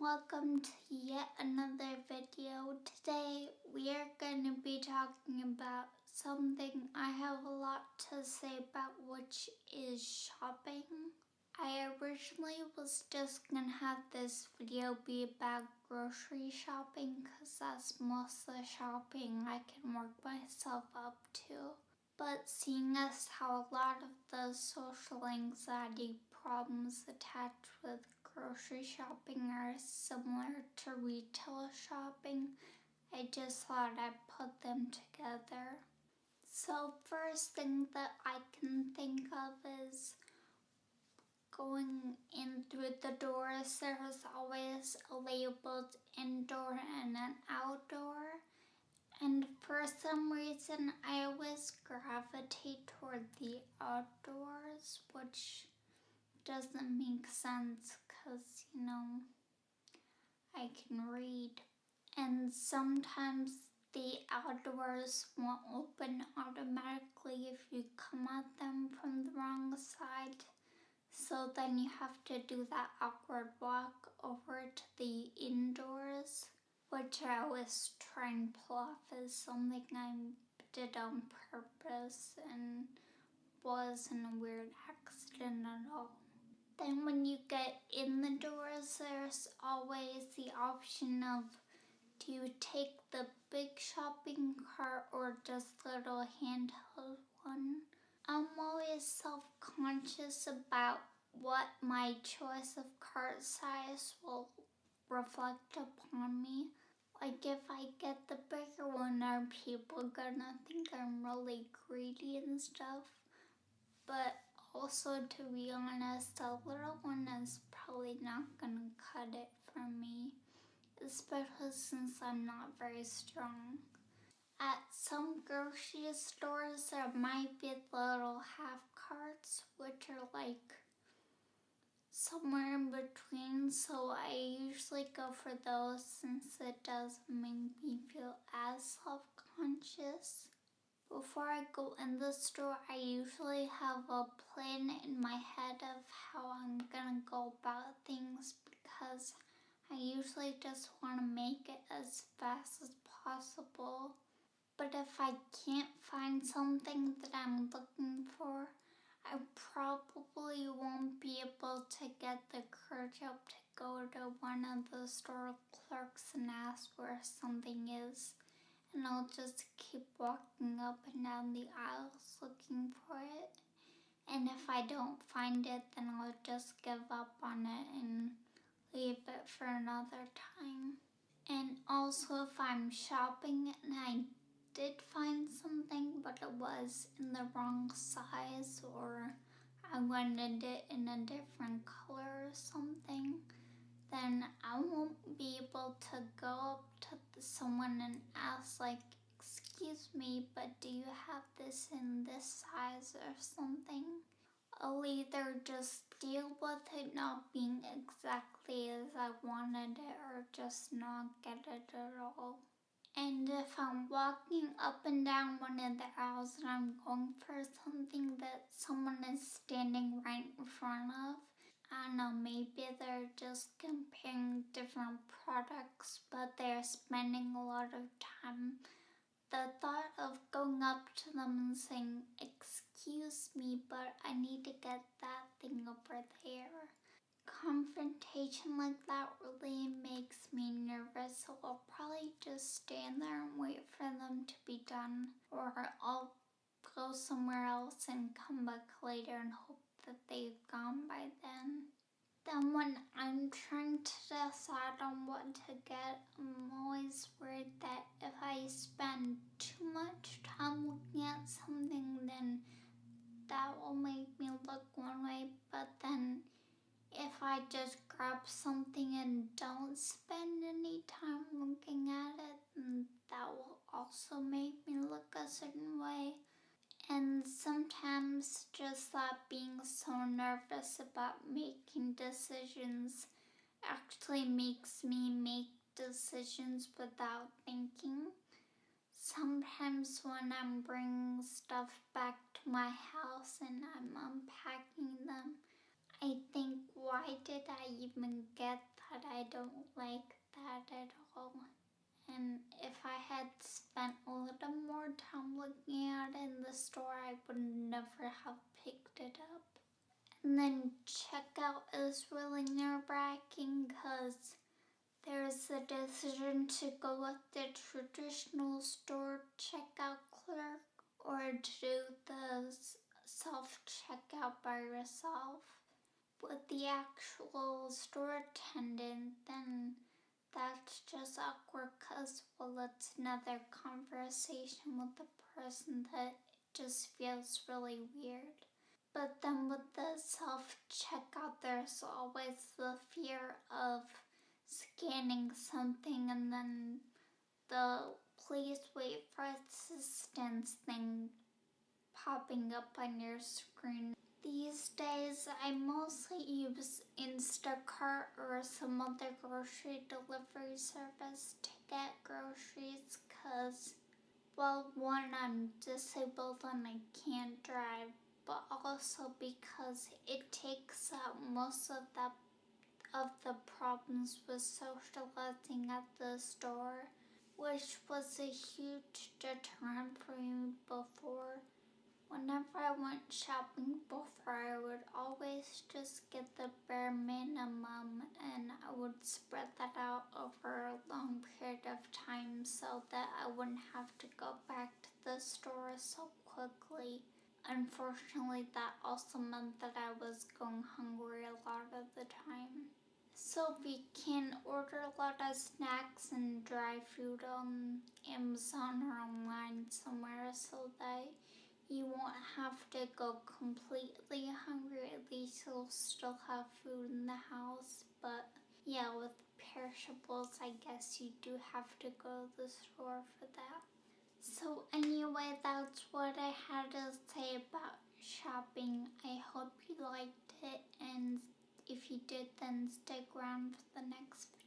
welcome to yet another video. Today we are going to be talking about something I have a lot to say about, which is shopping. I originally was just going to have this video be about grocery shopping because that's most of the shopping I can work myself up to. But seeing as how a lot of the social anxiety problems attached with grocery shopping are similar to retail shopping, I just thought I'd put them together. So first thing that I can think of is going in through the doors. There's always a labeled indoor and an outdoor. And for some reason, I always gravitate toward the outdoors, which doesn't make sense because, I can read. And sometimes the outdoors won't open automatically if you come at them from the wrong side. So then you have to do that awkward walk over to the indoors, which I always try and pull off as something I did on purpose and wasn't a weird accident at all. Then when you get in the doors, there's always the option of, do you take the big shopping cart or just little handheld one? I'm always self-conscious about what my choice of cart size will reflect upon me. Like if I get the bigger one, are people gonna think I'm really greedy and stuff? But also, to be honest, a little one is probably not gonna cut it for me, especially since I'm not very strong. At some grocery stores, there might be little half carts, which are like somewhere in between, so I usually go for those since it doesn't make me feel as self-conscious. Before I go in the store, I usually have a plan in my head of how I'm gonna go about things because I usually just want to make it as fast as possible. But if I can't find something that I'm looking for, I probably won't be able to get the courage up to go to one of the store clerks and ask where something is. And I'll just keep walking up and down the aisles looking for it. And if I don't find it, then I'll just give up on it and leave it for another time. And also if I'm shopping and I did find something but it was in the wrong size or I wanted it in a different color or something, then I won't be able to go up to someone and ask like, excuse me, but do you have this in this size or something? I'll either just deal with it not being exactly as I wanted it or just not get it at all. And if I'm walking up and down one of the aisles and I'm going for something that someone is standing right in front of, I don't know, maybe they're just comparing different products, but they're spending a lot of time. The thought of going up to them and saying, excuse me, but I need to get that thing over there. Confrontation like that really makes me nervous, so I'll probably just stand there and wait for them to be done, or I'll go somewhere else and come back later and hope that they've gone by then. Then when I'm trying to decide on what to get, I'm always worried that if I spend too much time looking at something, then that will make me look one way, but then if I just grab something and don't spend any time looking at it, then that will also make me look a certain way. And sometimes just that being so nervous about making decisions actually makes me make decisions without thinking. Sometimes when I'm bringing stuff back to my house and I'm unpacking them, I think, why did I even get that I don't like that at all. And if I had spent a little more time looking at it in the store, I would never have picked it up. And then checkout is really nerve-wracking because there's the decision to go with the traditional store checkout clerk or do the self-checkout by yourself. With the actual store attendant, then that's just awkward because, well, it's another conversation with the person that just feels really weird. But then with the self-checkout, there's always the fear of scanning something and then the please wait for assistance thing popping up on your screen. These days, I mostly use Instacart or some other grocery delivery service to get groceries because, well, one, I'm disabled and I can't drive, but also because it takes out most of the problems with socializing at the store, which was a huge deterrent for me before. Whenever I went shopping before, I would always just get the bare minimum and I would spread that out over a long period of time so that I wouldn't have to go back to the store so quickly. Unfortunately, that also meant that I was going hungry a lot of the time. So we can order a lot of snacks and dry food on Amazon or online somewhere so that you won't have to go completely hungry. At least you'll still have food in the house. But yeah, with perishables, I guess you do have to go to the store for that. So anyway, that's what I had to say about shopping. I hope you liked it, and if you did, then stick around for the next video.